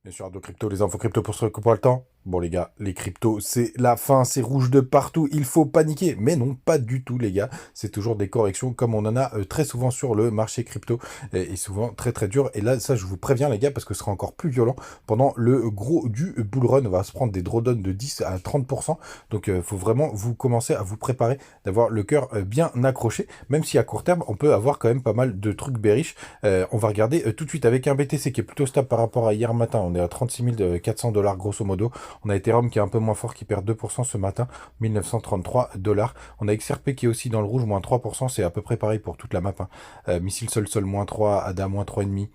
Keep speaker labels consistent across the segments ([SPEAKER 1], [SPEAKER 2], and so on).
[SPEAKER 1] Bien sûr, de crypto, les infos crypto pour ceux qui n'ont pas le temps. Bon, les gars, les cryptos, c'est la fin, c'est rouge de partout, il faut paniquer. Mais non, pas du tout, les gars. C'est toujours des corrections comme on en a très souvent sur le marché crypto et souvent très très dur. Et là, ça, je vous préviens, les gars, parce que ce sera encore plus violent pendant le gros du bull run. On va se prendre des drawdowns de 10 à 30%. Donc, il faut vraiment vous commencer à vous préparer, d'avoir le cœur bien accroché. Même si à court terme, on peut avoir quand même pas mal de trucs bearish. On va regarder tout de suite avec un BTC qui est plutôt stable par rapport à hier matin. On est à 36 400 $ grosso modo. On a Ethereum qui est un peu moins fort, qui perd 2% ce matin, 1933 $. On a XRP qui est aussi dans le rouge, moins 3%. C'est à peu près pareil pour toute la map, hein. Missile Sol, moins 3, ADA, moins 3,5.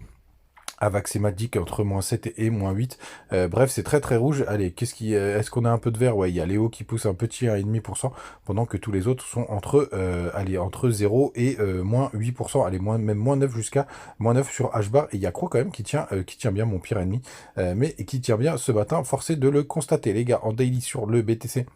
[SPEAKER 1] Avax et Magic entre moins 7 et moins 8. Bref, c'est très très rouge. Allez, est-ce qu'on a un peu de vert? Ouais, il y a Léo qui pousse un petit 1,5%, pendant que tous les autres sont entre 0 et moins 8%. Allez, même moins 9 jusqu'à moins 9 sur HBAR. Et il y a Croc quand même qui tient bien, mon pire ennemi. Mais qui tient bien ce matin, forcé de le constater. Les gars, en daily sur le BTC.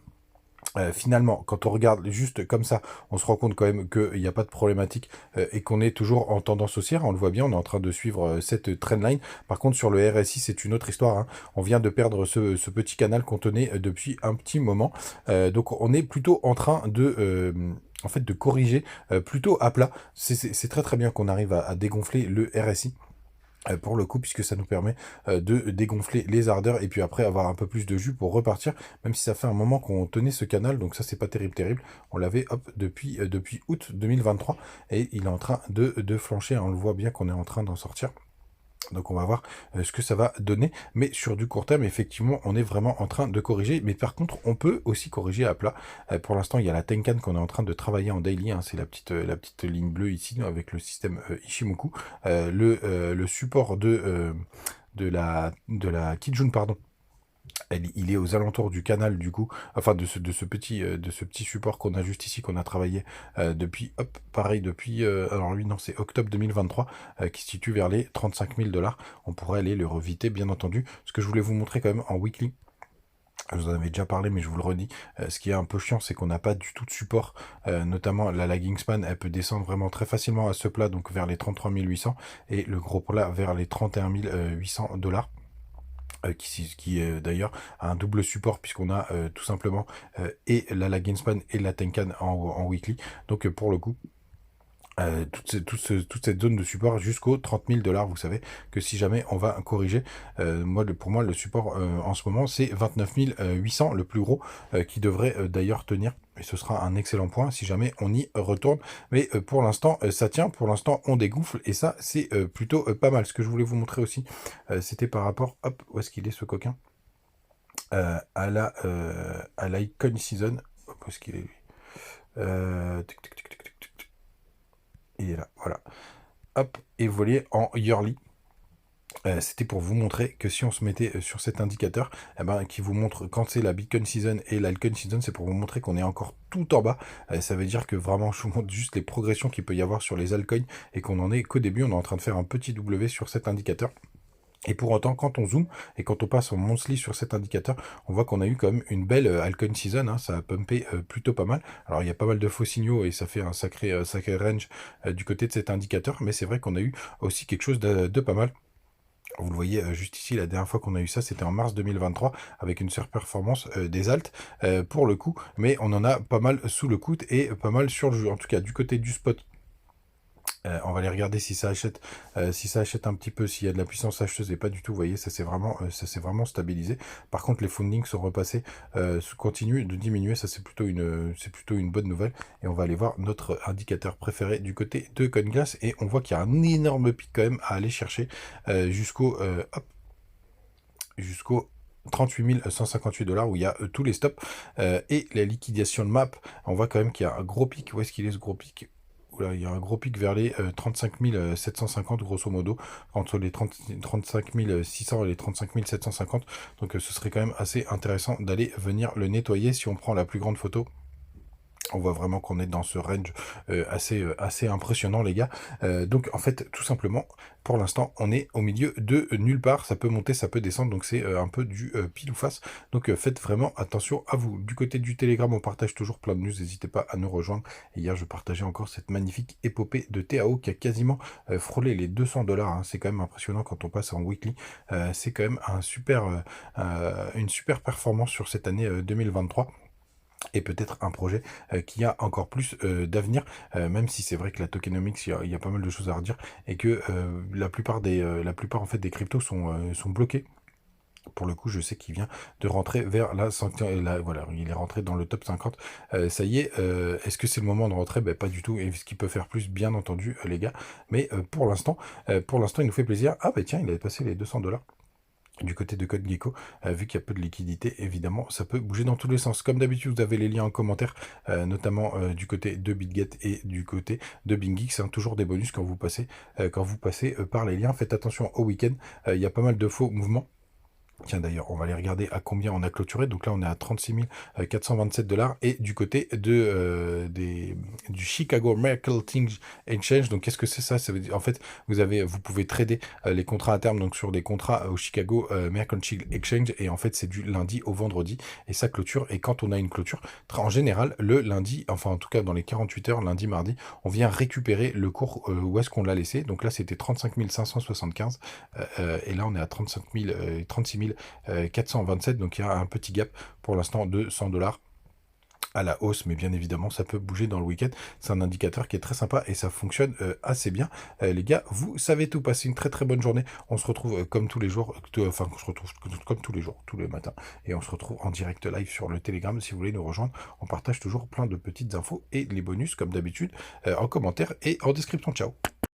[SPEAKER 1] Finalement, quand on regarde juste comme ça, on se rend compte quand même qu'il n'y a pas de problématique et qu'on est toujours en tendance haussière. On le voit bien, on est en train de suivre cette trendline. Par contre, sur le RSI, c'est une autre histoire, hein. On vient de perdre ce petit canal qu'on tenait depuis un petit moment. Donc, on est plutôt en train en fait, de corriger plutôt à plat. C'est très très bien qu'on arrive à dégonfler le RSI pour le coup, puisque ça nous permet de dégonfler les ardeurs et puis après avoir un peu plus de jus pour repartir, même si ça fait un moment qu'on tenait ce canal, donc ça c'est pas terrible. On l'avait depuis août 2023 et il est en train de flancher, hein. On le voit bien qu'on est en train d'en sortir. Donc on va voir ce que ça va donner. Mais sur du court terme, effectivement, on est vraiment en train de corriger. Mais par contre, on peut aussi corriger à plat. Pour l'instant, il y a la Tenkan qu'on est en train de travailler en daily, hein. C'est la petite ligne bleue ici, avec le système Ishimoku. Le support de la Kijun, pardon, il est aux alentours du canal du coup, enfin de ce petit support qu'on a juste ici, qu'on a travaillé depuis, hop, pareil depuis, alors lui non, c'est octobre 2023, qui se situe vers les 35 000 $. On pourrait aller le reviter bien entendu. Ce que je voulais vous montrer quand même en weekly, je vous en avais déjà parlé, mais je vous le redis. Ce qui est un peu chiant, c'est qu'on n'a pas du tout de support. Notamment, la lagging span, elle peut descendre vraiment très facilement à ce plat, donc vers les 33 800, et le gros plat vers les 31 800 $. Qui d'ailleurs a un double support, puisqu'on a tout simplement et la lagging span et la Tenkan en weekly. Donc pour le coup, toute cette zone de support jusqu'aux 30 000 $, vous savez que si jamais on va corriger, pour moi le support en ce moment c'est 29 800, le plus gros, qui devrait d'ailleurs tenir, et ce sera un excellent point si jamais on y retourne. Mais pour l'instant ça tient, pour l'instant on dégonfle, et ça c'est plutôt pas mal. Ce que je voulais vous montrer aussi, c'était par rapport, hop, où est-ce qu'il est ce coquin, à l'Icon Season. Hop, où est-ce qu'il est lui, tic, tic, tic, tic, tic, tic. Il est là, voilà. Hop, et vous voyez en yearly, c'était pour vous montrer que si on se mettait sur cet indicateur, qui vous montre quand c'est la Bitcoin Season et l'Altcoin Season, c'est pour vous montrer qu'on est encore tout en bas. Ça veut dire que vraiment, je vous montre juste les progressions qu'il peut y avoir sur les altcoins, et qu'on en est qu'au début. On est en train de faire un petit W sur cet indicateur. Et pour autant, quand on zoome et quand on passe en monthly sur cet indicateur, on voit qu'on a eu quand même une belle altcoin season, hein. Ça a pumpé plutôt pas mal. Alors il y a pas mal de faux signaux et ça fait un sacré range du côté de cet indicateur, mais c'est vrai qu'on a eu aussi quelque chose de pas mal. Vous le voyez juste ici, la dernière fois qu'on a eu ça, c'était en mars 2023, avec une surperformance des alts pour le coup, mais on en a pas mal sous le coude et pas mal sur le jeu. En tout cas, du côté du spot, on va aller regarder si ça achète un petit peu, s'il y a de la puissance acheteuse, et pas du tout. Vous voyez, ça s'est vraiment stabilisé. Par contre, les fundings sont repassés, continuent de diminuer. Ça, c'est plutôt une bonne nouvelle. Et on va aller voir notre indicateur préféré du côté de CoinGlass, et on voit qu'il y a un énorme pic quand même à aller chercher jusqu'au 38 158 $, où il y a tous les stops et la liquidation de map. On voit quand même qu'il y a un gros pic. Où est-ce qu'il est, ce gros pic? Oula, il y a un gros pic vers les 35 750 grosso modo, entre les 35 600 et les 35 750. Donc ce serait quand même assez intéressant d'aller venir le nettoyer. Si on prend la plus grande photo On voit vraiment qu'on est dans ce range assez impressionnant, les gars. Donc, en fait, tout simplement, pour l'instant, on est au milieu de nulle part. Ça peut monter, ça peut descendre. Donc, c'est un peu du pile ou face. Donc, faites vraiment attention à vous. Du côté du Telegram, on partage toujours plein de news. N'hésitez pas à nous rejoindre. Et hier, je partageais encore cette magnifique épopée de TAO qui a quasiment frôlé les 200 $. Hein. C'est quand même impressionnant quand on passe en weekly. C'est quand même une super performance sur cette année 2023. Et peut-être un projet qui a encore plus d'avenir, même si c'est vrai que la tokenomics, il y a pas mal de choses à redire, et que la plupart en fait des cryptos sont bloqués. Pour le coup, je sais qu'il vient de rentrer vers la 50, voilà, il est rentré dans le top 50. Ça y est, est-ce que c'est le moment de rentrer? Ben, pas du tout. Et ce qu'il peut faire plus, bien entendu, les gars. Mais pour l'instant, il nous fait plaisir. Ah, ben tiens, il avait passé les 200 $. Du côté de CodeGecko, vu qu'il y a peu de liquidité, évidemment, ça peut bouger dans tous les sens. Comme d'habitude, vous avez les liens en commentaire, notamment du côté de BitGet et du côté de BingX. C'est toujours des bonus quand vous passez, par les liens. Faites attention au week-end, il y a pas mal de faux mouvements. Tiens, d'ailleurs, on va aller regarder à combien on a clôturé. Donc là, on est à 36 427 $. Et du côté du Chicago Mercantile Exchange, donc qu'est-ce que c'est ça? Ça veut dire, en fait, vous pouvez trader les contrats à terme donc sur des contrats au Chicago Mercantile Exchange. Et en fait, c'est du lundi au vendredi. Et ça clôture. Et quand on a une clôture, en général, le lundi, enfin en tout cas dans les 48 heures, lundi, mardi, on vient récupérer le cours où est-ce qu'on l'a laissé. Donc là, c'était 35 575. Et là, on est à 36 427, donc il y a un petit gap pour l'instant de 100 $ à la hausse, mais bien évidemment ça peut bouger dans le week-end. C'est un indicateur qui est très sympa et ça fonctionne assez bien. Les gars, vous savez tout, passez une très très bonne journée. On se retrouve comme tous les jours, enfin on se retrouve comme tous les jours, tous les matins, et on se retrouve en direct live sur le Telegram si vous voulez nous rejoindre. On partage toujours plein de petites infos et les bonus comme d'habitude en commentaire et en description. Ciao.